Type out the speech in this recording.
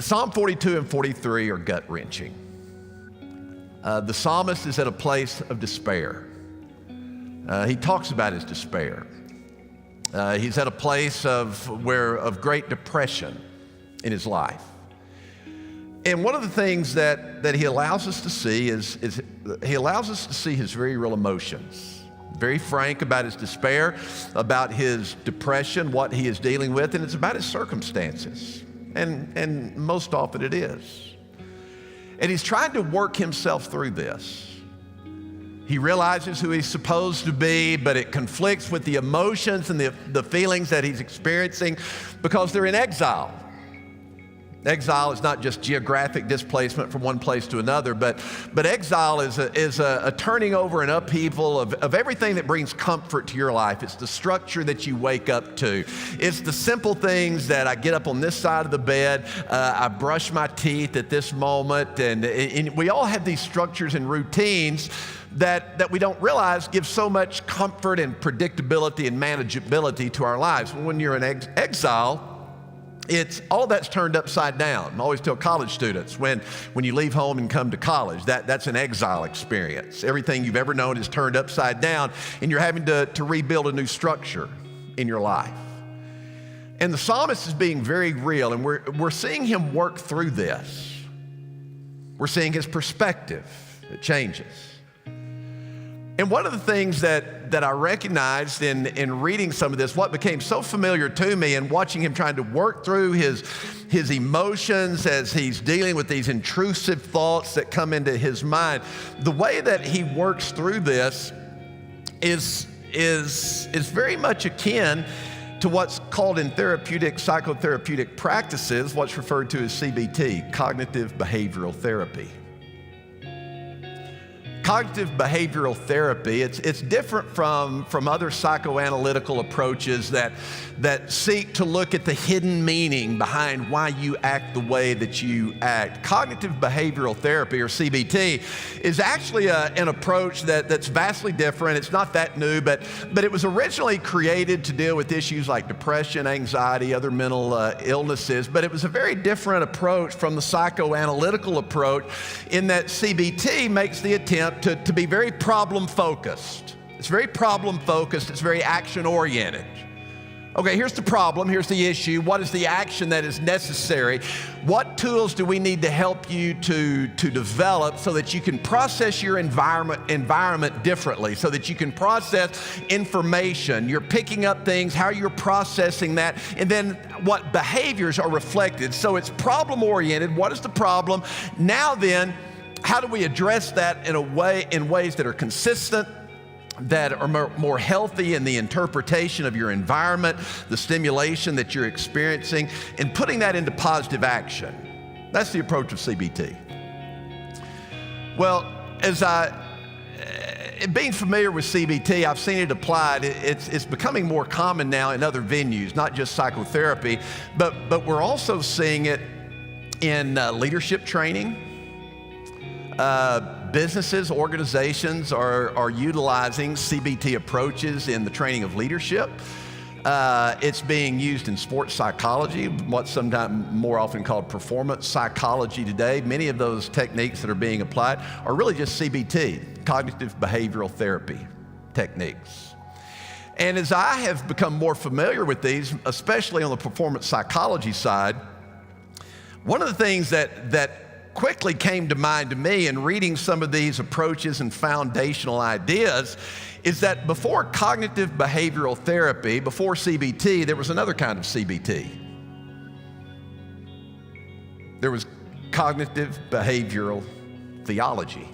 Psalm 42 and 43 are gut-wrenching. The psalmist is at a place of despair. He talks about his despair. He's at a place of great depression in his life. And one of the things that he allows us to see is he allows us to see his very real emotions. Very frank about his despair, about his depression, what he is dealing with, and it's about his circumstances. And most often it is. And he's trying to work himself through this. He realizes who he's supposed to be, but it conflicts with the emotions and the feelings that he's experiencing because they're in exile. Exile is not just geographic displacement from one place to another, but exile is a turning over and upheaval of everything that brings comfort to your life. It's the structure that you wake up to. It's the simple things that I get up on this side of the bed, I brush my teeth at this moment, and we all have these structures and routines that we don't realize give so much comfort and predictability and manageability to our lives. When you're in exile, it's all that's turned upside down. I always tell college students when you leave home and come to college, that's an exile experience. Everything you've ever known is turned upside down, and you're having to rebuild a new structure in your life. And the psalmist is being very real, and we're seeing him work through this. We're seeing his perspective. It changes. And one of the things that I recognized in reading some of this, what became so familiar to me and watching him trying to work through his emotions as he's dealing with these intrusive thoughts that come into his mind, the way that he works through this is very much akin to what's called in psychotherapeutic practices, what's referred to as CBT, cognitive behavioral therapy. Cognitive behavioral therapy, it's different from other psychoanalytical approaches that seek to look at the hidden meaning behind why you act the way that you act. Cognitive behavioral therapy, or CBT, is actually an approach that's vastly different. It's not that new, but it was originally created to deal with issues like depression, anxiety, other mental illnesses, but it was a very different approach from the psychoanalytical approach in that CBT makes the attempt to be very problem-focused. It's very problem-focused. It's very action-oriented. Okay, here's the problem. Here's the issue. What is the action that is necessary? What tools do we need to help you to develop so that you can process your environment differently, so that you can process information? You're picking up things, how you're processing that, and then what behaviors are reflected. So it's problem-oriented. What is the problem? Now then, how do we address that in ways that are consistent, that are more healthy in the interpretation of your environment, the stimulation that you're experiencing, and putting that into positive action? That's the approach of CBT. Well, being familiar with CBT, I've seen it applied. It's becoming more common now in other venues, not just psychotherapy, but we're also seeing it in leadership training. Businesses, organizations are utilizing CBT approaches in the training of leadership. It's being used in sports psychology, what's sometimes more often called performance psychology today. Many of those techniques that are being applied are really just CBT, cognitive behavioral therapy techniques. And as I have become more familiar with these, especially on the performance psychology side, one of the things that quickly came to mind to me in reading some of these approaches and foundational ideas is that before cognitive behavioral therapy, before CBT, there was another kind of CBT. There was cognitive behavioral theology.